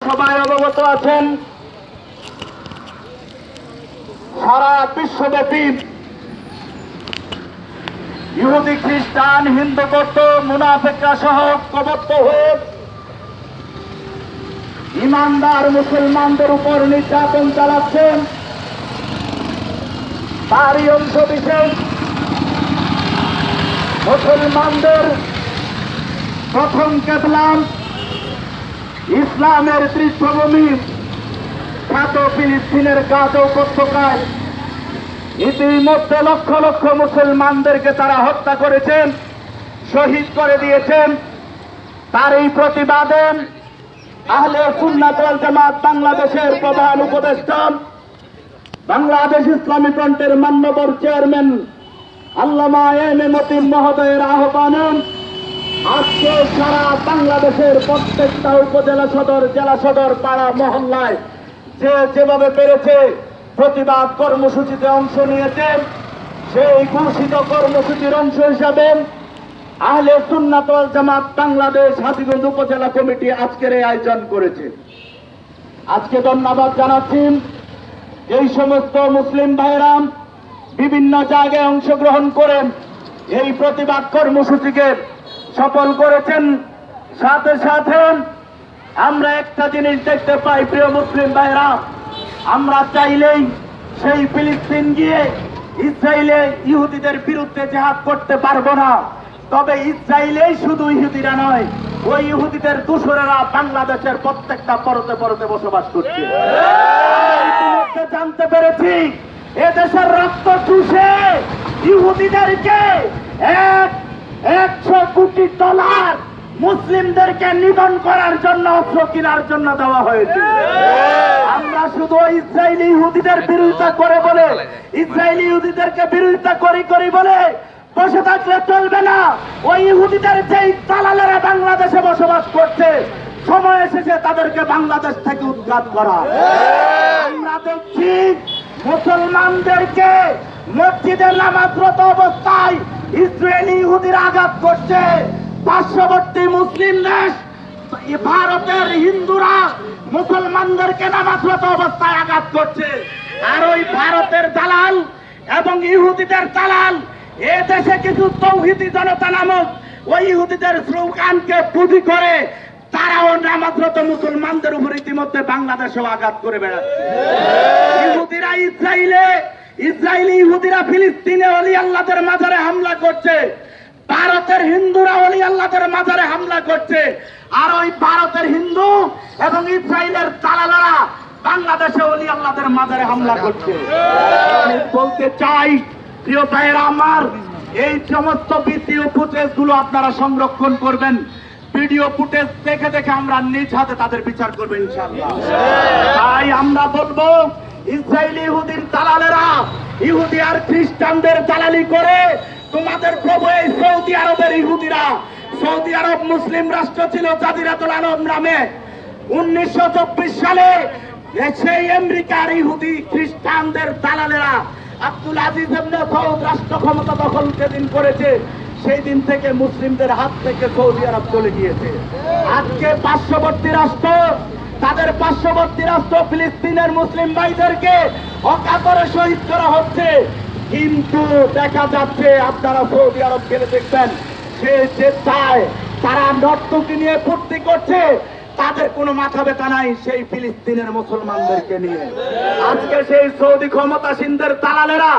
সবাই অবগত আছেন, সারা বিশ্বব্যাপী ইহুদি, খ্রিস্টান, হিন্দু বৌদ্ধ, মুনাফিকরা সহ ঐক্যবদ্ধ হয়ে ইমানদার মুসলমানদের উপর নির্যাতন চালাচ্ছেন। তারই অংশ বিশেষ মুসলমানদের প্রথম কেবলা ইসলামের তীর্থভূমি খ্যাত ফিলিস্তিনের গাজা উপত্যকায় ইতিমধ্যে লক্ষ লক্ষ মুসলমানদেরকে তারা হত্যা করেছেন, শহীদ করে দিয়েছেন। তার এই প্রতিবাদে আহলে সুন্নাত ওয়াল জামাত বাংলাদেশের প্রধান উপদেষ্টা, বাংলাদেশ ইসলামী ফ্রন্টের মাননীয় chairman Allama M A Matin মহোদয়ের আহ্বানে আজকে সারা বাংলাদেশের প্রত্যেকটা উপজেলা সদর, জেলা সদর, পাড়া মহল্লায় যে যেভাবে পেরেছে প্রতিবাদ কর্মসূচিতে অংশ নিয়েছে, সেই ঘোষিত কর্মসূচির অংশ হিসাবে আহলে সুন্নাত ওয়াল জামাত বাংলাদেশ হাজীগঞ্জ উপজেলা কমিটি আজকের এই আয়োজন করেছে। আজকে ধন্যবাদ জানাচ্ছি এই সমস্ত মুসলিম ভাইরা বিভিন্ন জায়গায় অংশগ্রহণ করেন এই প্রতিবাদ কর্মসূচিকে সফল করেছেন। সাথে সাথে আমরা একটা জিনিস দেখতে পাই, প্রিয় মুসলিম ভাইরা, আমরা চাইলেই সেই ফিলিস্তিন গিয়ে ইসরায়েলে ইহুদিদের বিরুদ্ধে জিহাদ করতে পারবো না। তবে ইসরায়েলেই শুধু ইহুদিরা নয়, ওই ইহুদিদের দূষরেরা বাংলাদেশের প্রত্যেকটা পরতে পরতে বসবাস করছে। ইতিমধ্যে জানতে পেরেছি এদেশের রক্ত চুষে ইহুদিদেরকে 100 কোটি ডলার মুসলিমদেরকে নিধন করার জন্য, অস্ত্র কেনার জন্য দেওয়া হয়েছে। আমরা শুধু ইসরায়েলি ইহুদিদের বিরোধিতা করে বলে, ইসরায়েলি ইহুদিদেরকে বিরোধিতা করি বলে বসে থাকলে চলবে না। ওই ইহুদিদের যেই দালালেরা বাংলাদেশে বসবাস করছে, সময় এসেছে তাদেরকে বাংলাদেশ থেকে উৎখাত করা। আমরা দেখছি মুসলমানদেরকে মসজিদে নামাজরত অবস্থায় ইসরায়েলি ইহুদিরা আঘাত করছে। পার্শ্ববর্তী মুসলিম দেশ ভারতের হিন্দুরা মুসলমানদেরকে নামাজরত অবস্থায় আঘাত করছে। আর ওই ভারতের দালাল এবং ইহুদিদের দালাল এ দেশে কিছু তৌহিদি জনতা নামক ওই ইহুদিদের স্লোগানকে পুঁজি করে তারাও নামাজরত মুসলমানদের উপর ইতিমধ্যে বাংলাদেশেও আঘাত করে বেড়াচ্ছে। ইহুদিরা ইসরায়েলি ইহুদিরা ফিলিস্তিনে ওলি আল্লাহদের মাজারে হামলা করছে, ভারতের হিন্দুরা ওলি আল্লাহদের মাজারে হামলা করছে। আর ওই ভারতের হিন্দু এবং ইসরায়েলের দালালেরা বাংলাদেশে ওলি আল্লাহদের মাজারে হামলা করছে। আমি বলতে চাই, প্রিয় ভাইয়েরা আমার, এই সমস্ত ভিডিও ফুটেজ গুলো আপনারা সংরক্ষণ করবেন। ভিডিও ফুটেজ দেখে দেখে আমরা নিজ হাতে তাদের বিচার করবো ইনশাআল্লাহ। তাই আমরা বলবো, ইসরায়েলি ইহুদির দালালেরা ইহুদি আর খ্রিস্টানদের দালালি করে তোমাদের প্রভু এই সৌদি আরবের ইহুদিরা, সৌদি আরব মুসলিম রাষ্ট্র ছিল জাজিরাতুল আরব নামে। 1924 সালে সেই আমেরিকার ইহুদি খ্রিস্টানদের দালালেরা আব্দুল আজিজ ইবনে সৌদ রাষ্ট্র ক্ষমতা দখল যেদিন করেছে, সেই দিন থেকে মুসলিমদের হাত থেকে সৌদি আরব চলে গিয়েছে। আজকে পার্শ্ববর্তী রাষ্ট্র, তাদের পার্শ্ববর্তী রাষ্ট্র ফিলিস্তিনের মুসলিম ভাইদেরকে অকাতরে শহীদ করা হচ্ছে। কিন্তু দেখা যাচ্ছে, আপনারা সৌদি আরব গেলে দেখবেন, সে যে চায় তারা নর্তকী নিয়ে ফুর্তি করছে, তাদের কোনো মাথা ব্যথা নাই সেই ফিলিস্তিনের মুসলমানদেরকে নিয়ে। আজকে সেই সৌদি ক্ষমতাসীনদের দালালেরা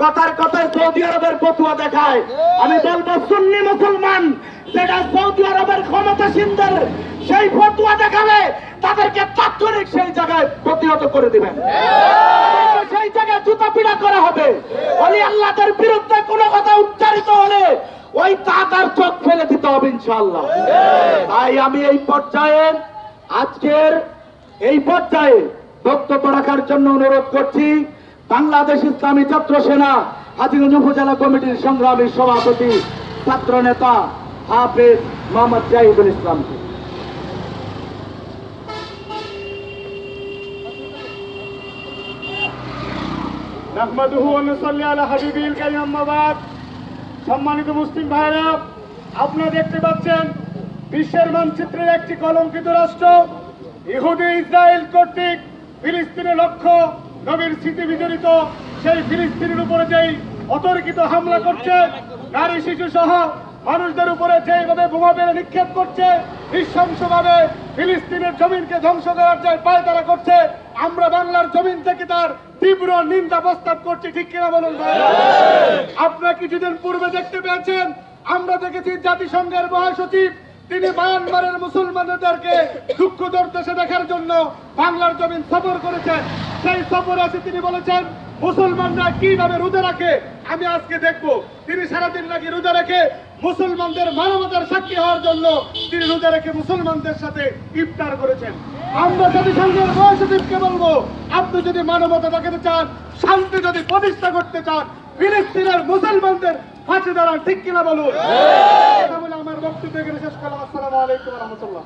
কথার কথায় সৌদি আরবের ফতুয়া দেখায়। আমি বলবো, সুন্নি মুসলমান যেটা সৌদি আরবের ক্ষমতাসীনদের সেই ফতুয়া দেখাবে, তাদেরকে তাৎক্ষণিক সেই জায়গায় প্রতিহত করে দিবেন, সেই জায়গায় জুতা পিটা করা হবে। ওলি আল্লাহদের বিরুদ্ধে কোনো কথা উচ্চারিত হলে ওই তার চোখ ফেলে দিতে হবে ইনশাআল্লাহ। তাই আমি এই পর্যায়ে, আজকের এই পর্যায়ে বক্তব্য রাখার জন্য অনুরোধ করছি বাংলাদেশ ইসলামী ছাত্র সেনা হাজীগঞ্জ উপজেলা কমিটির সংগ্রামী সভাপতি, ছাত্র নেতা হাফেজ মোহাম্মদ জাহিদুল ইসলামকে। নাহমাদুহু ওয়া নুসাল্লি আলা হাবিবিল কারীম, আম্মা বাদ। সম্মানিত মুসলিম ভাইরা, আপনারা দেখতে পাচ্ছেন বিশ্বের মানচিত্রের একটি কলঙ্কিত রাষ্ট্র ইহুদি ইসরায়েল কর্তৃক ফিলিস্তিনের লক্ষ্য নবীর স্মৃতি বিজড়িত সেই ফিলিস্তিনের উপরে যেই অতর্কিত হামলা করছে, নারী শিশু সহ মানুষদের উপরে যেভাবে বোমা মেরে নিক্ষেপ করছে, নৃশংসভাবে ফিলিস্তিনের জমিনকে ধ্বংস করার যে পায়তারা করছে, আমরা বাংলার জমিন থেকে তার তীব্র নিন্দা প্রস্তাব করছি। ঠিক কিনা বলুন ভাইরা? আপনারা কিছুদিন পূর্বে দেখতে পেয়েছেন, আমরা দেখেছি জাতিসংঘের মহাসচিব তিনি মায়ানমারের মুসলমানদেরকে দুঃখ দুর্দশা দেখার জন্য বাংলার জমিন সফর করেছেন। সেই সফরে এসে তিনি বলেছেন মুসলমানরা কিভাবে রোজা রাখে আমি আজকে দেখবো। তিনি সারাদিন নাকি রোজা রেখে মুসলমানদের মানবতার সাক্ষী হওয়ার জন্য তিনি রোজা রেখে মুসলমানদের সাথে ইফতার করেছেন। আমরা জাতিসংঘের মহাসচিবকে বলবো, আপনি যদি মানবতা দেখাতে চান, শান্তি যদি প্রতিষ্ঠা করতে চান, ফিলিস্তিনের মুসলমানদের ফাঁসি দাঁড়ান। ঠিক কিনা বলুন? কথা বলে আমার বক্তব্য এখানে শেষ করলাম। আসসালামু আলাইকুম ওয়া রাহমাতুল্লাহ।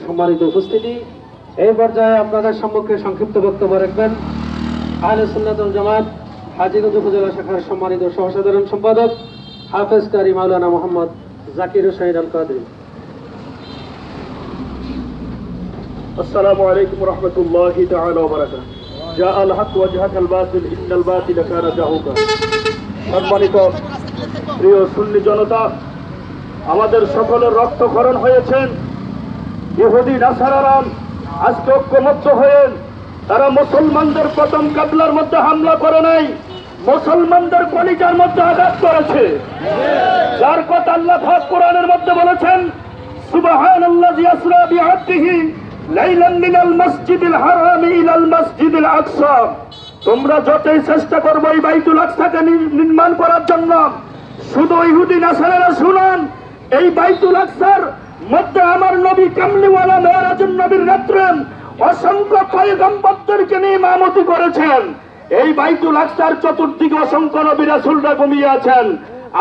সম্মানিত উপস্থিতি, এই পর্যায়ে আপনাদের সম্মুখে সংক্ষিপ্ত বক্তব্য রাখবেন আহলে সুন্নাত ওয়াল জামাত হাজীগঞ্জ উপজেলা শাখার সম্মানিত সহসাধারণ সম্পাদক হাফেজ কারি মাওলানা মোহাম্মদ জাকির হোসেন আল কাদরি। السلام عليكم ورحمة الله تعالى وبركاته. جاء الحق وجهك الباطل إن الباطل كان زهوقا. সম্মানিত প্রিয় সুন্নি জনতা, আমাদের সকলের রক্তক্ষরণ হয়েছেন। ইহুদি নাসারারা আজকে ঐক্যবদ্ধ হয়ে তারা মুসলমানদের প্রথম কাবলার মধ্যে হামলা করে নাই, মুসলমানদের কলিজার মধ্যে আঘাত করেছে। যার কথা আল্লাহ পাক কোরআনের মধ্যে বলেছেন, সুবহানাল্লাযী আসরা বিআবদিহি লাইলান মিনাল মাসজিদিল হারামি ইলাল মাসজিদিল আকসা। তোমরা যতই চেষ্টা করবে এই বাইতুল আকসাকে নির্মাণ করার জন্য, শুধু ইহুদি নাসারারা শুনুন, এই বাইতুল আকসার মধ্যে আমার নবী কামলিওয়ালা মেরাজুন নবীর নেত্রে অসংখ্য পয়গম্বরদেরকে নিয়ে ইমামতি করেছেন। এই বাইতুল আকসার চতুর্দিকে অসংখ্য নবী রাসূলরা ঘুমিয়ে আছেন।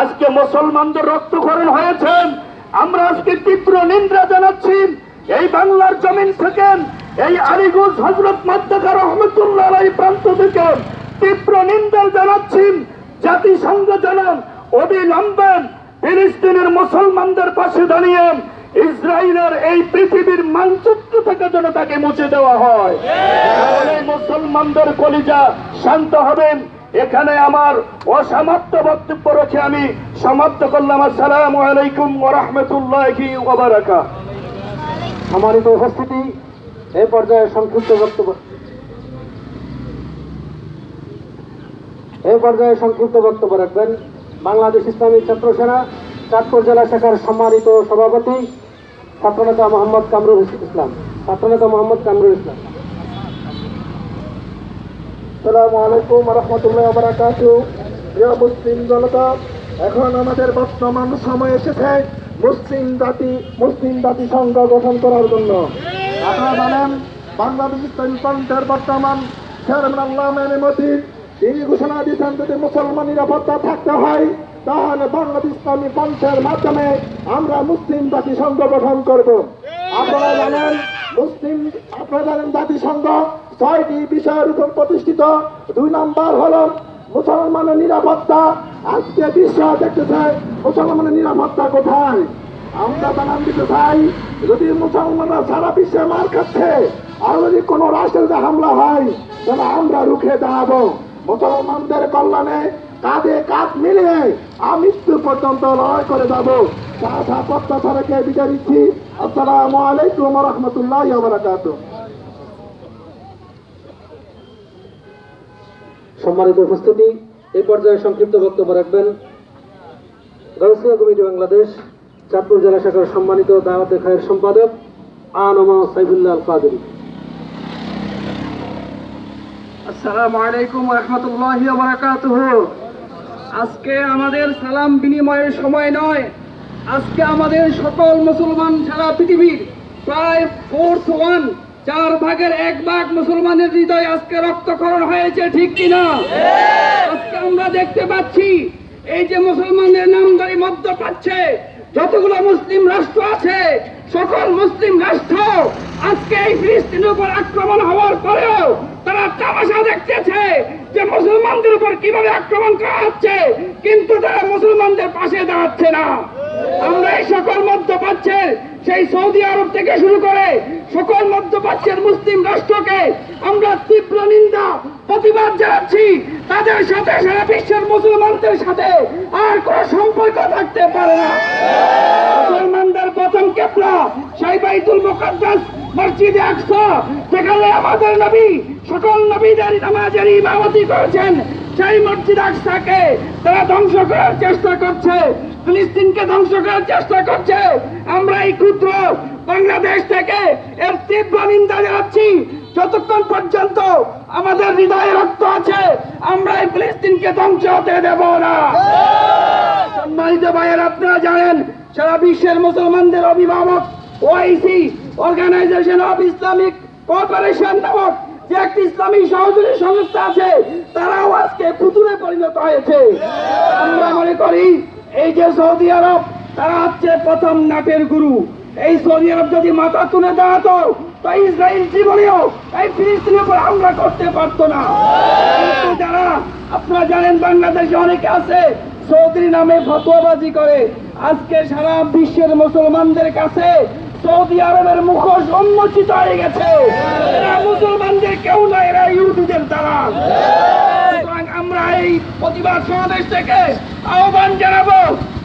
আজকে মুসলমানদের রক্তক্ষরণ হয়েছেন। আমরা আজকে তীব্র নিন্দা জানাচ্ছি। এই বাংলার জমিন থেকে, এই আলীগঞ্জ হযরত মাদ্দাকা রহমাতুল্লাহ আলাইহি প্রান্ত থেকে তীব্র নিন্দা জানাচ্ছি। জাতিসংঘ যেন অবিলম্বে ফিলিস্তিনের মুসলমানদের পাশে দাঁড়িয়ে ইসরায়েলের এই পৃথিবীর মানচিত্র থেকে যেন তাকে মুছে দেওয়া হয়, তাহলে মুসলমানদের কলিজা শান্ত হবেন। এখানে আমার অসমাপ্ত বক্তব্য রেখে আমি সমাপ্ত করলাম। আসসালামু আলাইকুম ওয়া রাহমাতুল্লাহি ওয়া বারাকাতুহু। সম্মানিত উপস্থিতি, এই পর্যায়ে সংক্ষিপ্ত বক্তব্য রাখবেন বাংলাদেশ ইসলামী ছাত্র সেনা চাঁদপুর জেলা শাখার সম্মানিত সভাপতি ছাত্রনেতা মোহাম্মদ কামরুল ইসলাম। আসসালামু আলাইকুম ওয়া রাহমাতুল্লাহি ওয়া বারাকাতুহু। প্রিয় মুসলিম জনতা, এখন আমাদের বর্তমান সময় এসেছে মুসলিম জাতিসংঘ গঠন করার জন্য। আপনারা জানেন বাংলাদেশ ইসলামী ফ্রন্টের বর্তমান চেয়ারম্যান আল্লামা মেহমুদ তিনি ঘোষণা দিয়েছেন, যদি মুসলমান নিরাপত্তা থাকতে হয় তাহলে বাংলাদেশ ইসলামী ফ্রন্টের মাধ্যমে আমরা মুসলিম জাতিসংঘ গঠন করব। আপনারা জানেন জাতিসংঘ 6টি বিষয়ের উপর প্রতিষ্ঠিত। 2 নম্বর হলো মুসলমানের নিরাপত্তা। আজকে বিশ্ব দেখতে চায় মুসলমানের নিরাপত্তা কোথায়। আমরা জানান দিতে চাই, যদি মুসলমানরা সারা বিশ্বে মার খাচ্ছে আর যদি কোনো রাষ্ট্রের হামলা হয় তাহলে আমরা রুখে দাঁড়াবো। মুসলমানদের কল্যাণে কাঁধে কাঁধ মিলিয়ে আমৃত্যু পর্যন্ত লড়াই করে যাবো। প্রত্যাশা রেখে বিদায় দিচ্ছি। আসসালামু আলাইকুম ওয়া রাহমাতুল্লাহি ওয়া বারাকাতুহু। সম্মানিত উপস্থিতি, এই পর্যায়ে সংক্ষিপ্ত বক্তব্য রাখবেন গাউসিয়া কমিটি বাংলাদেশ চাঁদপুর জেলা শাখার সম্মানিত দাওয়াতে খায়ের সম্পাদক আনমা সাইফুল্লাহ আল কাদরি। আসসালামু আলাইকুম ওয়া রাহমাতুল্লাহি ওয়া বারাকাতুহু। আজকে আমাদের সালাম বিনিময়ের সময় নয়, আজকে আমাদের সকল মুসলমান সারা পৃথিবীর প্রায় 4/1 মুসলমানের হৃদয় আজকে রক্তক্ষরণ হয়েছে। ঠিক কিনা? আজকে আমরা দেখতে পাচ্ছি এই যে মুসলমানদের নামধারী মধ্যপ্রাচ্যে যতগুলো মুসলিম রাষ্ট্র আছে, সকল মুসলিম রাষ্ট্র আজকে এই ফিলিস্তিনের উপর আক্রমণ হওয়ার পরেও তারা তামাশা দেখতেছে যে মুসলমানদের উপর কিভাবে আক্রমণ করা হচ্ছে, কিন্তু তারা মুসলমানদের পাশে দাঁড়াচ্ছে না। আমরা এই সকল মধ্যপ্রাচ্যের, সেই সৌদি আরব থেকে শুরু করে সকল মধ্যপ্রাচ্যের মুসলিম রাষ্ট্রকে আমরা তীব্র নিন্দা প্রতিবাদ জানাচ্ছি। তাদের সাথে সারা বিশ্বের মুসলমানদের সাথে আর কোন সম্পর্ক থাকতে পারে না। মুসলমানদের প্রথম কেবলা সেই বাইতুল মুকাদ্দাস মসজিদে আকসা, যেখানে আমাদের নবী সকল নবীদের নামাজের ইমামতি করেছেন, সেই মসজিদ আকসাকে তারা ধ্বংস করার চেষ্টা করছে, ফিলিস্তিনকে ধ্বংস করার চেষ্টা করছে। আমরা এই ক্ষুদ্র বাংলাদেশ থেকে এর তীব্র নিন্দা জানাচ্ছি। যতক্ষণ পর্যন্ত আমাদের হৃদয়ে রক্ত আছে, আমরা এই ফিলিস্তিনকে ধ্বংস হতে দেব না। সম্মানিত ভাইয়ের, আপনারা জানেন সারা বিশ্বের মুসলমানদের অভিভাবক OIC, Organisation of Islamic Cooperation নামক যে একটি ইসলামী সহযোগী সংস্থা আছে, তারাও আজকে পুতুলে পরিণত হয়েছে। আমরা মনে করি এই যে সৌদি আরব, তারা হচ্ছে প্রথম নাটের গুরু। এই সৌদি আরব যদি মাথা তুলে দাঁড়াতো, তো ইসরায়েল জীবনেও এই ফিলিস্তিনের উপর হামলা করতে পারতো না। কিন্তু যারা, আপনারা জানেন বাংলাদেশে অনেকে আছে সৌদির নামে ফতোয়াবাজি করে, আজকে সারা বিশ্বের মুসলমানদের কাছে সৌদি আরবের মুখোশ উন্মোচিত হয়ে গেছে। এরা মুসলমানদের কেউ না, এরা ইহুদিদের দ্বারা। সুতরাং আমরা এই প্রতিবাদ সমাবেশ থেকে আহ্বান জানাবো,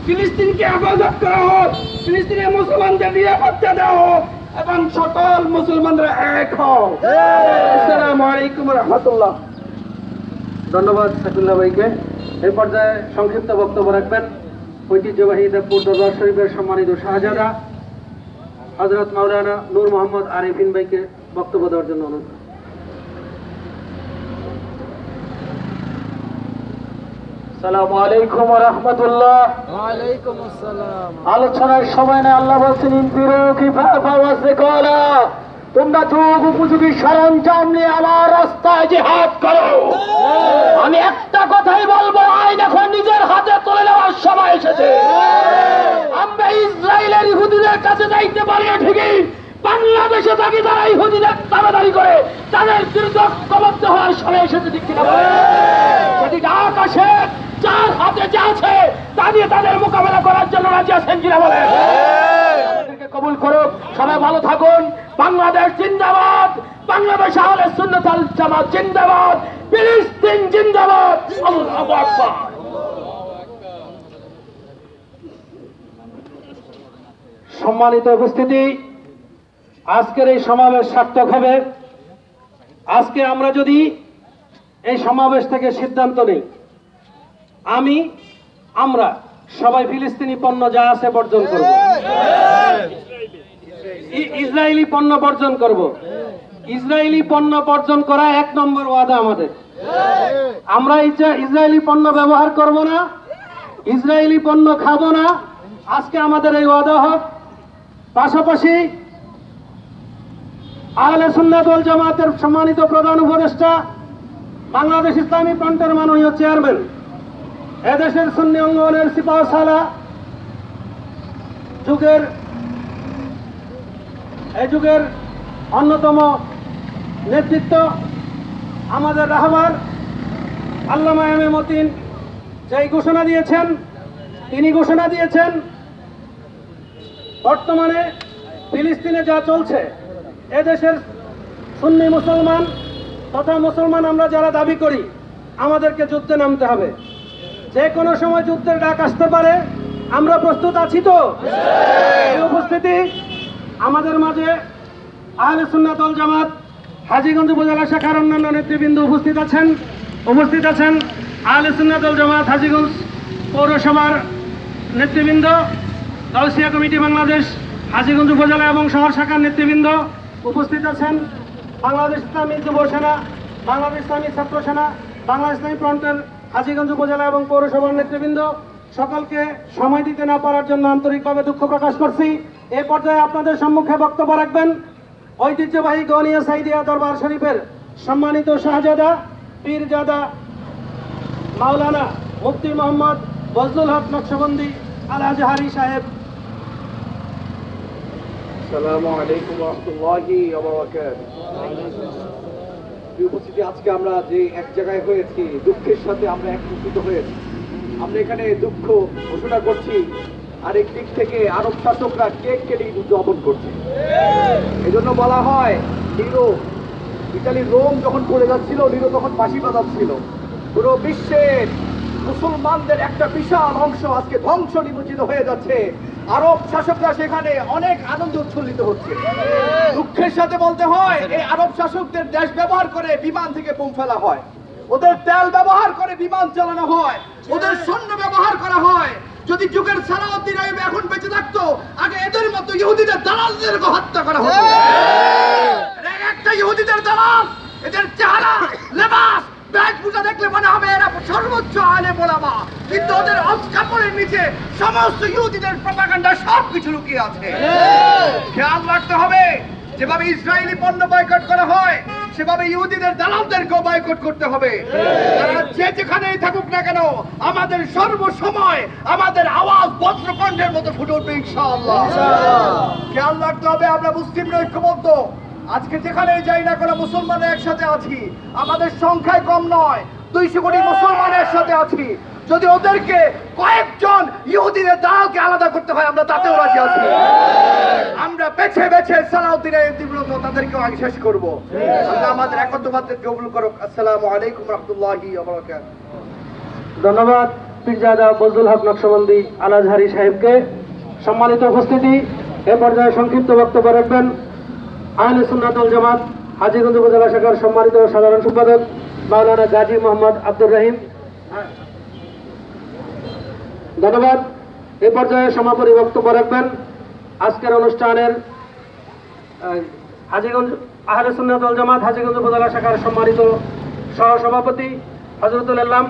ফিলিস্তিনকে হেফাজত করা হোক, ফিলিস্তিনের মুসলমানদের নিরাপত্তা দেওয়া হোক এবং সকল মুসলমানরা এক হোক। আসসালামু আলাইকুম রহমতুল্লাহ। ধন্যবাদ সাইফুল্লাহ ভাইকে। এই পর্যায়ে সংক্ষিপ্ত বক্তব্য রাখবেন ঐতিহ্যবাহী দেবপুর দরবার শরীফের সম্মানিত শাহজাদা হযরত মাওলানা নূর মোহাম্মদ আরিফিন ভাইকে বক্তব্য দেওয়ার জন্য অনুরোধ। আসসালামু আলাইকুম ওয়া রাহমাতুল্লাহ। আলোচনার সময় না আল্লাহ বলছেন ইনফিরু খিফাফা ওয়া সিকালা, তোমরা যুগ উপযোগী সরঞ্জাম নিয়ে আমার রাস্তায় জিহাদ করো। আমি একটা কথাই বলবো, আইন এখন নিজের হাতে তুলে নেওয়ার সময় এসেছে। আমরা ইসরায়েলের ইহুদিদের কাছে যাইতে পারি না ঠিকই, বাংলাদেশে থাকি যারা ইহুদিদের দাবিদারি করে তাদের বিরুদ্ধে ঐক্যবদ্ধ হওয়ার সময় এসেছে, ঠিক কিনা? যদি ডাক আসে, যার হাতে যা আছে তা দিয়ে তাদের মোকাবেলা করার জন্য রাজি আছেন কিনা বলেন? আমাদেরকে কবুল করুক। সবাই ভালো থাকুন। বাংলাদেশ জিন্দাবাদ, বাংলাদেশ আহলে সুন্নাত ওয়াল জামাত জিন্দাবাদ, ফিলিস্তিন জিন্দাবাদ। আল্লাহু আকবার। সম্মানিত উপস্থিতি, আজকের এই সমাবেশ সার্থক হবে আজকে আমরা যদি এই সমাবেশ থেকে সিদ্ধান্ত নেই, আমরা সবাই ফিলিস্তিনি পণ্য যা আছে বর্জন করব, ইসরায়েলি পণ্য বর্জন করব। ইসরায়েলি পণ্য বর্জন করা 1 নম্বর ওয়াদা আমাদের। আমরা ইসরায়েলি পণ্য ব্যবহার করব না, ইসরায়েলি পণ্য খাবো না, আজকে আমাদের এই ওয়াদা হোক। পাশাপাশি আহলে সুন্নাত ওয়াল জামাতের সম্মানিত প্রধান উপদেষ্টা, বাংলাদেশ ইসলামী ফ্রন্টের মাননীয় চেয়ারম্যান, এদেশের সুন্নি অঙ্গনের সিপাহসালা যুগের অন্যতম নেতৃত্ব আমাদের রাহবার আল্লামা এম এ মতিন যেই ঘোষণা দিয়েছেন, তিনি ঘোষণা দিয়েছেন বর্তমানে ফিলিস্তিনে যা চলছে, এদেশের সুন্নি মুসলমান তথা মুসলমান আমরা যারা দাবি করি, আমাদেরকে যুদ্ধে নামতে হবে। যে কোনো সময় যুদ্ধের ডাক আসতে পারে, আমরা প্রস্তুত আছি তো? এই উপস্থিতি আমাদের মাঝে আহলে সুন্নাত ওয়াল জামাত হাজীগঞ্জ উপজেলা শাখার অন্যান্য নেতৃবৃন্দ উপস্থিত আছেন। আহলে সুন্নাত ওয়াল জামাত হাজীগঞ্জ পৌরসভার নেতৃবৃন্দ, গাউসিয়া কমিটি বাংলাদেশ হাজীগঞ্জ উপজেলা এবং শহর শাখার নেতৃবৃন্দ উপস্থিত আছেন। বাংলাদেশ ইসলামী যুব সেনা, বাংলাদেশ ইসলামী ছাত্র সেনা, বাংলাদেশ ইসলামী ফ্রন্টের হাজীগঞ্জ উপজেলা এবং পৌরসভার নেতৃবৃন্দ, সকলকে সময় দিতে না পারার জন্য আন্তরিকভাবে দুঃখ প্রকাশ করছি। এই পর্যায়ে আপনাদের সম্মুখে বক্তব্য রাখবেন ঐতিহ্যবাহী গনিয়া সাইদিয়া দরবার শরীফের সম্মানিত শাহজাদা পীরজাদা মাওলানা মুফতি মোহাম্মদ ফজলুল হক নকশবন্দি আল আজহারি সাহেব। আসসালামু আলাইকুম ওয়া রাহমাতুল্লাহি ওয়া বারাকাতুহু। প্রিয় উপস্থিতি, আজকে আমরা যে এক জায়গায় হয়েছি, দুঃখের সাথে আমরা একত্রিত হয়েছি। আমরা এখানে দুঃখ ঘোষণা করছি, আরেক দিক থেকে আরব শাসকরা কেক কেটে ঈদ উদযাপন করছে। এজন্য বলা হয়, নিরো ইতালির রোম যখন পড়ে যাচ্ছিল, নিরো তখন বাঁশি বাজাচ্ছিল। পুরো বিশ্বের মুসলমানদের একটা বিশাল অংশ আজকে ধ্বংস নিমজ্জিত হয়ে যাচ্ছে। আরব শাসকরা সেখানে অনেক আনন্দ উচ্ছ্বলিত হচ্ছে। দুঃখের সাথে বলতে হয়, এই আরব শাসকদের দেশ ব্যবহার করে বিমান থেকে বোম ফেলা হয়, ওদের তেল ব্যবহার করে বিমান চালানো হয়, ওদের সৈন্য ব্যবহার করা হয়। যদি যুগের সালাউদ্দিন আইয়ুব এখন বেঁচে থাকতো, আগে এদের মতো ইহুদিদের দালালদেরকে হত্যা করা হতো। একটা ইহুদিদের দালাল, এদের চেহারা, লেবাস, বেশভূষা দেখলে মনে হবে এরা সর্বোচ্চ আলেম ওলামা, কিন্তু ওদের কাপড়ের নিচে সমস্ত ইহুদিদের প্রপাগান্ডা সবকিছু লুকিয়ে আছে। খেয়াল রাখতে হবে, যেভাবে ইসরায়েলি পণ্য বয়কট করা হয়, সেভাবে ইহুদিদের দালালদেরকেও বয়কট করতে হবে। তারা যে যেখানেই থাকুক না কেন, আমাদের সর্বসময় আমাদের আওয়াজ বজ্রকণ্ঠের মতো ফুটে উঠবে ইনশাআল্লাহ। খেয়াল রাখতে হবে, আমরা মুসলিমরা ঐক্যবদ্ধ। আজকে যেখানেই যাই না কেন, মুসলমানরা একসাথে আছি। আমাদের সংখ্যায় কম নয়, 200 কোটি মুসলমান একসাথে আছি। যদি ওদেরকে কয়েকজন ইহুদিদের দালালকে আলাদা করতে হয়, আমরা তাতেও রাজি আছি। আমরা বেছে বেছে সালাউদ্দিনের তীব্রতা তাদেরকেও আগে শেষ করবো। আল্লাহ আমাদের একত্রবাদকে কবুল করুক। আসসালামু আলাইকুম রহমতুল্লাহি ওয়া বারাকাতুহু। ধন্যবাদ পীরজাদা বজলুল হক নকশবন্দি আল আজহারি সাহেবকে। সম্মানিত উপস্থিতি, এ পর্যায়ে সংক্ষিপ্ত বক্তব্য রাখবেন আহলে সুন্নাত ওয়াল জামাত হাজীগঞ্জ উপজেলা শাখার সম্মানিত সাধারণ সম্পাদক মাওলানা গাজী মোহাম্মদ আব্দুর রহিম। ধন্যবাদ। এ পর্যায়ে সমাপনী বক্তব্য রাখবেন আজকের অনুষ্ঠানের হাজীগঞ্জ আহলে সুন্নাত ওয়াল জামাত হাজীগঞ্জ উপজেলা শাখার সম্মানিত সহসভাপতি হযরতুল আল্লাম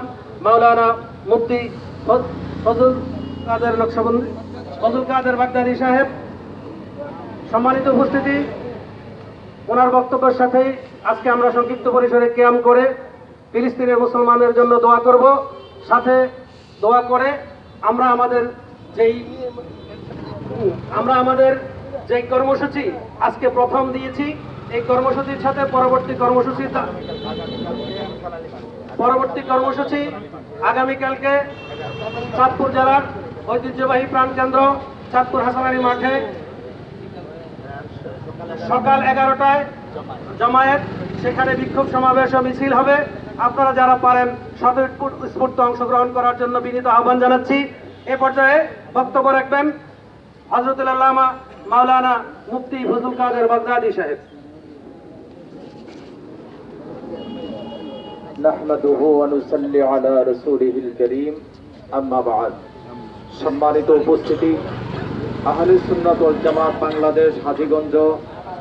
মাওলানা মুফতি ফজল কাদের বাগদাদী সাহেব। সম্মানিত উপস্থিতি, ওনার বক্তব্যের সাথেই আজকে আমরা সংক্ষিপ্ত পরিসরে কিয়াম করে ফিলিস্তিনের মুসলমানদের জন্য দোয়া করব। সাথে দোয়া করে আমরা আমাদের যেই কর্মসূচি আজকে প্রথম দিয়েছি, এই কর্মসূচির সাথে পরবর্তী কর্মসূচি আগামীকালকে চাঁদপুর জেলার ঐতিহ্যবাহী প্রাণকেন্দ্র চাঁদপুর হাসান আলী মাঠে সকাল 11টায় জামায়াত, সেখানে বিক্ষোভ সমাবেশ ও মিছিল হবে। আপনারা যারা পারেন স্বতঃস্ফূর্ত অংশগ্রহণ করার জন্য বিনীত আহ্বান জানাচ্ছি। এ পর্যায়ে বক্তব্য রাখবেন হযরতুল আল্লামা মাওলানা মুফতি ফজল কাদের বাগদাদী সাহেব। নাহমাদুহু ওয়া নুসাল্লি আলা রাসূলিহিল কারীম, আম্মা বা'দ। সম্মানিত উপস্থিতি, আহলে সুন্নাত ওয়াল জামাত বাংলাদেশ হাজীগঞ্জ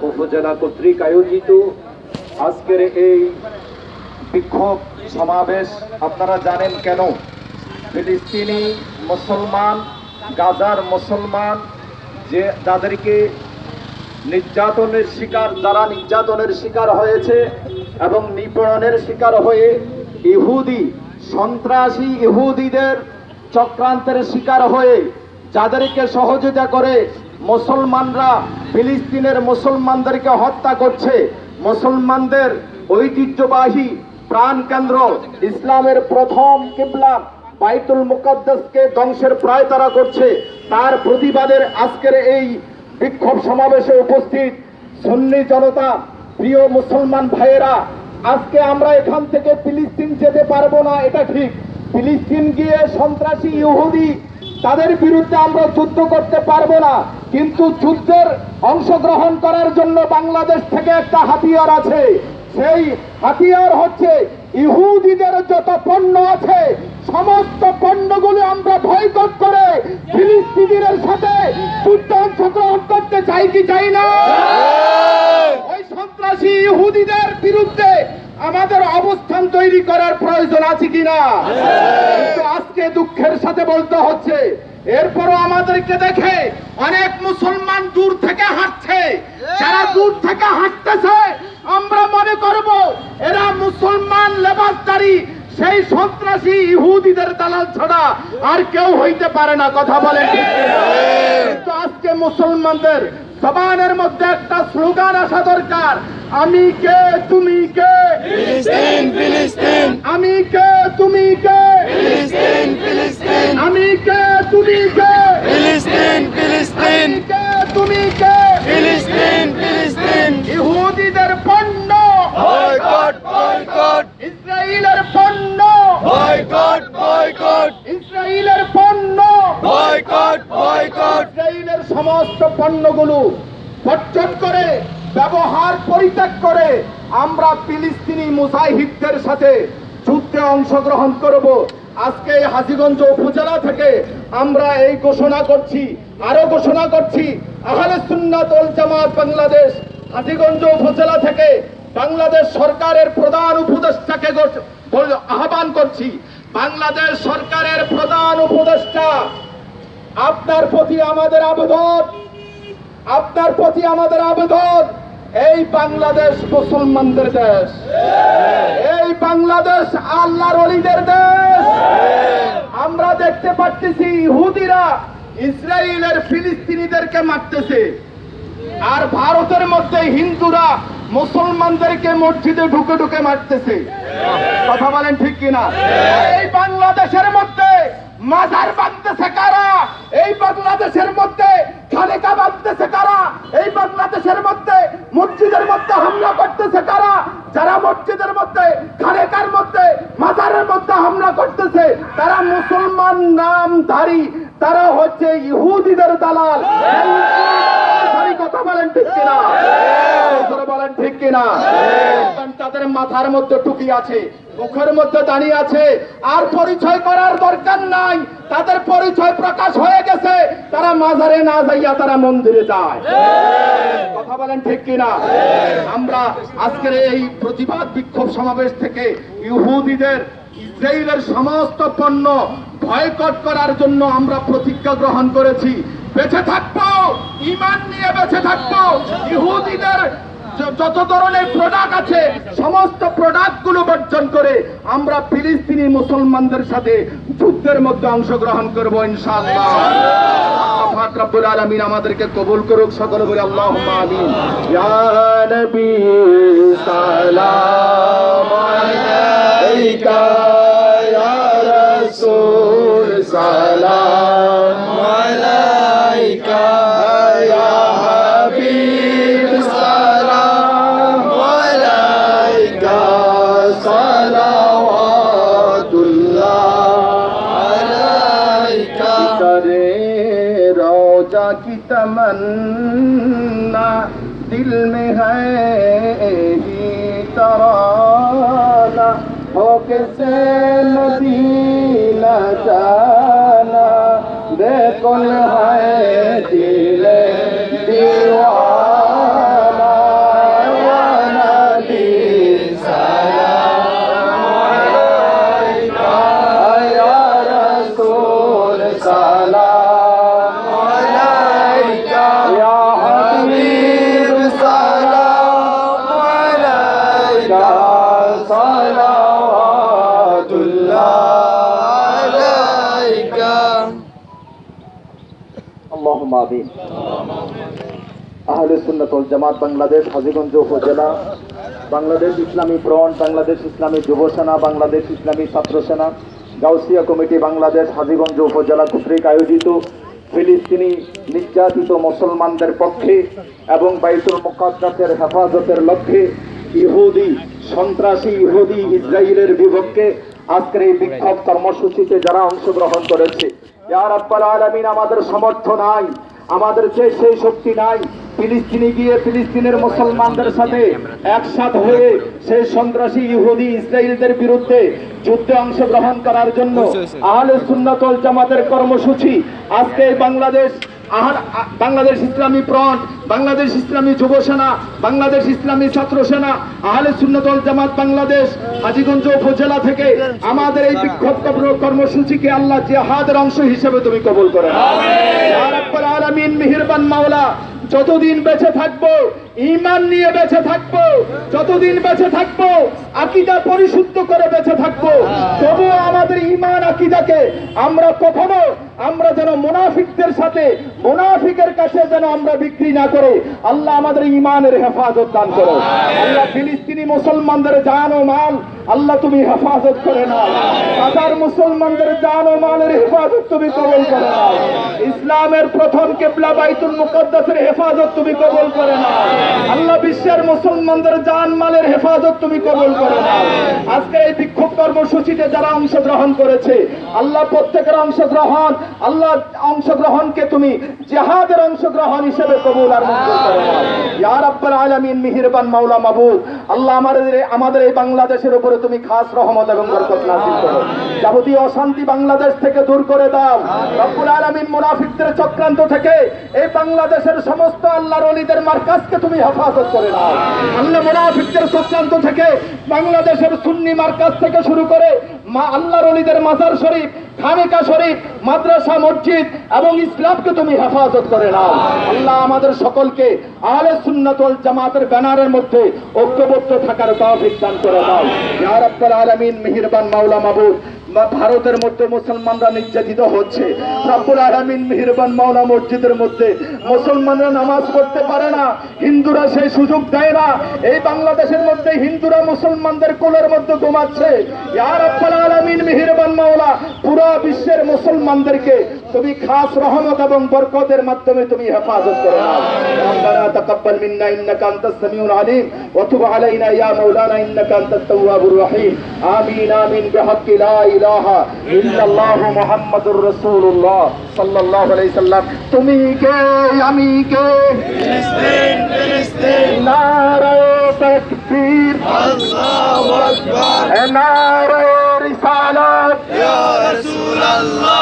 উপজেলা কর্তৃক আয়োজিত আজকের এই বিক্ষোভ সমাবেশ, আপনারা জানেন কেন? ফিলিস্তিনি মুসলমান, গাজার মুসলমান, যারা নির্যাতনের শিকার হয়েছে এবং নিপীড়নের শিকার হয়ে ইহুদি সন্ত্রাসী ইহুদিদের চক্রান্তের শিকার হয়ে যাদেরকে সহযোগিতা করে মুসলমানরা ফিলিস্তিনের মুসলমানদেরকে হত্যা করছে, মুসলমানদের ঐতিহ্যবাহী প্রাণকেন্দ্র ইসলামের প্রথম কিবলা বাইতুল মুকাদ্দাসকে ধ্বংসের প্রায় তারা করছে, তার প্রতিবাদের আজকের এই বিক্ষোভ সমাবেশে উপস্থিত সুন্নি জনতা, প্রিয় মুসলমান ভাইয়েরা, আজকে আমরা এখান থেকে ফিলিস্তিন যেতে পারবো না, এটা ঠিক। ফিলিস্তিন গিয়ে সন্ত্রাসী ইহুদি তাদের বিরুদ্ধে আমরা যুদ্ধ করতে পারবো না, কিন্তু যুদ্ধের অংশগ্রহণ করার জন্য বাংলাদেশ থেকে একটা হাতিয়ার আছে। সেই হাতিয়ার হচ্ছে ইহুদিদের যত পণ্য আছে, সমস্ত পণ্যগুলো আমরা বয়কট করে ফিলিস্তিনিদের সাথে যুদ্ধে অংশগ্রহণ করতে চাই কি চাই না? ওই সন্ত্রাসী ইহুদিদের বিরুদ্ধে আমাদের অবস্থান তৈরি করার প্রয়োজন আছে কিনা? কিন্তু আজকে দুঃখের সাথে বলতে হচ্ছে, এরপরও আমাদেরকে দেখে অনেক মুসলমান দূর থেকে হাঁটছে। যারা দূর থেকে হাঁটতেছে, আমরা মনে করব এরা মুসলমান লেবাসদারি সেই সন্ত্রাসী ইহুদিদের দালাল ছাড়া আর কেউ হইতে পারে না। কথা বলে ঠিক কিনা? কিন্তু আজকে মুসলমানদের জবানের মধ্যে একটা স্লোগান আসা দরকার, আমি কে তুমি কে ফিলিস্তিন ফিলিস্তিন আমি কে তুমি কে ফিলিস্তিন ফিলিস্তিন আমি কে তুমি কে ফিলিস্তিন ফিলিস্তিন আমি কে তুমি কে ফিলিস্তিন ফিলিস্তিন ইহুদিদের পণ্য বয়কট বয়কট ইসরায়েলের পণ্য বয়কট বয়কট ইসরায়েলের পণ্য বয়কট বয়কট ইসরায়েলের সমস্ত পণ্যগুলো বর্জন করে ব্যবহার পরিত্যাগ করে আমরা ফিলিস্তিনি মুজাহিদদের সাথে যুদ্ধে অংশগ্রহণ করব। আজকে হাজীগঞ্জ উপজেলা থেকে আমরা এই ঘোষণা করছি, আরো ঘোষণা করছি, আহলে সুন্নাত ওয়াল জামাত বাংলাদেশ হাজীগঞ্জ উপজেলা থেকে বাংলাদেশ সরকারের প্রধান উপদেষ্টাকে আহ্বান করছি, বাংলাদেশ সরকারের প্রধান উপদেষ্টা, আপনার প্রতি আমাদের আবেদন, আপনার প্রতি আমাদের আবেদন, এই বাংলাদেশ মুসলমানদের দেশ, এই বাংলাদেশ আল্লাহর ওলিদের দেশ। আমরা দেখতে পাচ্ছি ইহুদিরা ইসরায়েলের ফিলিস্তিনিদেরকে মারতেছে, আর ভারতের মধ্যে হিন্দুরা মুসলমানদেরকে মসজিদে ঢুকে ঢুকে মারতেছে। কথা বলেন ঠিক কিনা? এই বাংলাদেশের মধ্যে মাজার বাঁধতেছে কারা? এই বাংলাদেশের মধ্যে খালেকা বাঁধতেছে কারা? এই বাংলাদেশের মধ্যে মসজিদের মধ্যে হামলা করতেছে কারা? যারা মসজিদের মধ্যে, খালেকার মধ্যে, মাজারের মধ্যে হামলা করতেছে তারা মুসলমান নামধারী, তারা হচ্ছে ইহুদিদের দালাল। কথা বলেন ঠিক কিনা? বলেন ঠিক কিনা? তাদের মাথার মধ্যে টুপি আছে, মুখের মধ্যে দাঁড়িয়ে আছে, আর পরিচয় করার দরকার নাই, তাদের পরিচয় প্রকাশ হয়ে গেছে। তারা মাজারে না যাইয়া তারা মন্দিরে যায়। কথা বলেন ঠিক কিনা? আমরা আজকের এই প্রতিবাদ বিক্ষোভ সমাবেশ থেকে ইহুদিদের, ইসরায়েলের সমস্ত পণ্য বয়কট করার জন্য আমরা প্রতিজ্ঞা গ্রহণ করেছি। বেঁচে থাকবো, ঈমান নিয়ে বেঁচে থাকবো। ইহুদিদের যত ধরনের প্রোডাক্ট আছে সমস্ত প্রোডাক্ট গুলো বর্জন করে আমরা ফিলিস্তিনি মুসলমানদের সাথে যুদ্ধের মধ্যে অংশগ্রহণ করব ইনশাআল্লাহ। পাক রব্বুল আলামিন আমাদেরকে কবুল করুক, সকলে বলি আল্লাহুম্মা আমিন। ইয়া নবী সালাম আলাইকা, ইয়া রাসূল সালাম আলাইকা, ইয়া হাবিব সালাম আলাইকা, সালাওয়াতুল্লাহ আলাইকা। करे रोजा की तमन्ना दिल में है ही तराना, हो कैसे मदीना जाना, बेकुल है दिल दीवाना, या नबी सलाम अलैका, या रसूल सलाम अलैका, या हबीब सलाम अलैका, सलावतुल्लाह अलैका। আল্লাহুম্মা আমিন। আহলে সুন্নাত ওয়াল জামাত বাংলাদেশ হাজীগঞ্জ উপজেলা, বাংলাদেশ ইসলামী ফ্রন্ট, বাংলাদেশ ইসলামী যুব সেনা, বাংলাদেশ ইসলামী ছাত্র সেনা, গাউসিয়া কমিটি বাংলাদেশ হাজীগঞ্জ উপজেলা কর্তৃক আয়োজিত ফিলিস্তিনি নির্যাতিত মুসলমানদের পক্ষে এবং বাইতুল মুকাদ্দাসের হেফাজতের লক্ষ্যে ইহুদি সন্ত্রাসী, ইহুদি ইসরায়েলের বিপক্ষে আজকের এই বিক্ষোভ কর্মসূচিতে যারা অংশগ্রহণ করেছে, ইয়া রাব্বাল আলামিন, আমাদের সামর্থ্য নাই, আমাদের সেই শক্তি নাই ফিলিস্তিনে গিয়ে ফিলিস্তিনের মুসলমানদের সাথে একসাথ হয়ে সেই সন্ত্রাসী ইহুদি ইসরায়েলদের বিরুদ্ধে যুদ্ধে অংশগ্রহণ করার জন্য আহলে সুন্নাত ওয়াল জামাতের কর্মসূচি আজকে বাংলাদেশ ইসলামী ফ্রন্ট, বাংলাদেশ ইসলামী যুব সেনা, বাংলাদেশ ইসলামী ছাত্র সেনা, আহলে সুন্নাত ওয়াল জামাত বাংলাদেশ হাজীগঞ্জ উপজেলা থেকে আমাদের এই বিক্ষোভ কর্মসূচিকে আল্লাহ জিহাদের অংশ হিসেবে তুমি কবুল করে। ইয়া রাব্বুল আলামিন, মেহেরবান মাওলা, যতদিন বেঁচে থাকবো ঈমান নিয়ে বেঁচে থাকবো, যতদিন বেঁচে থাকবো আকীদা পরিশুদ্ধ করে বেঁচে থাকবো। তবুও আমাদের ঈমান আকীদাকে আমরা যেন মুনাফিকদের সাথে, মুনাফিকের কাছে যেন আমরা বিক্রি না করে। আল্লাহ আমাদের ঈমানের হেফাজত দান করো। আল্লাহ ফিলিস্তিনি মুসলমানদের জান ও মাল আল্লাহ তুমি হেফাজত করে নাও। কাতার মুসলমানদের জান ও মালের হেফাজত তুমি কবুল করে নাও। ইসলামের প্রথম কিবলা বাইতুল মুকদ্দাসের হেফাজত তুমি কবুল করে নাও। আল্লাহ বিশ্বের মুসলমানদের জান মালের হেফাজত তুমি কবুল করে নাও। আজকে এই বিক্ষোভ কর্মসূচিতে যারা অংশগ্রহণ করেছে, আল্লাহ প্রত্যেকের অংশগ্রহণকে তুমি জিহাদের অংশগ্রহণ হিসেবে কবুল আর মঞ্জুর করে নাও। ইয়া রাব্বাল আলামিন, মেহেরবান মাওলা মাবুদ, আল্লাহ আমাদের এই বাংলাদেশের উপরে তুমি খাস রহমত এবং বরকত নাযিল করো। যাবতীয় অশান্তি বাংলাদেশ থেকে দূর করে দাও রব্বুল আলামিন। মুনাফিকদের চক্রান্ত থেকে এই বাংলাদেশের সমস্ত আল্লাহর ওলিদের মার্কাজকে তুমি হেফাজত করে নাও। আল্লাহ মুনাফিকদের চক্রান্ত থেকে বাংলাদেশের সুন্নি মার্কাজ থেকে শুরু করে আল্লাহর ওলিদের মাজার শরীফ, খানেকা শরীফ, মাদ্রাসা, মসজিদ এবং ইসলামকে তুমি হেফাজত করে নাও। আল্লাহ আমাদের সকলকে আহলে সুন্নাত ওয়াল জামাতের ব্যানারের মধ্যে ঐক্যবদ্ধ থাকার তৌফিক দান করে দাও। ইয়া রাব্বাল আলামিন, মেহেরবান মাওলা মাবুদ, ভারতের মধ্যে মুসলমানরা নির্যাতিত হচ্ছে। রব্বুল আলামিন, মেহেরবান মাওলা, মসজিদের মধ্যে মুসলমানরা নামাজ পড়তে পারে না, হিন্দুরা সেই সুযোগ দেয় না। এই বাংলাদেশের মধ্যে হিন্দুরা মুসলমানদের কোলের মধ্যে ঘুমাচ্ছে। ইয়া রাব্বুল আলামিন, মেহেরবান মাওলা, পুরো বিশ্বের মুসলমানদেরকে তুমি খাস রহমত এবং বরকতের মাধ্যমে তুমি হেফাজত করে নাও। রব্বানা তাকাব্বাল মিন্না ইন্নাকা আনতাস সামিউল আলিম ওয়া তুব আলাইনা ইয়া মাওলানা ইন্নাকা আনতাত তাওয়াবুর রহিম। আমিন আমিন বিহাক্কি লা ইলাহা ইল্লাল্লাহু মুহাম্মাদুর রাসূলুল্লাহ সাল্লাল্লাহু আলাইহি সাল্লাম। তুমি কে, আমি কে, ফিলিস্তিন নারায়ে তাকবীর, আল্লাহু আকবার, নারায়ে রিসালাত, ইয়া রাসূলুল্লাহ।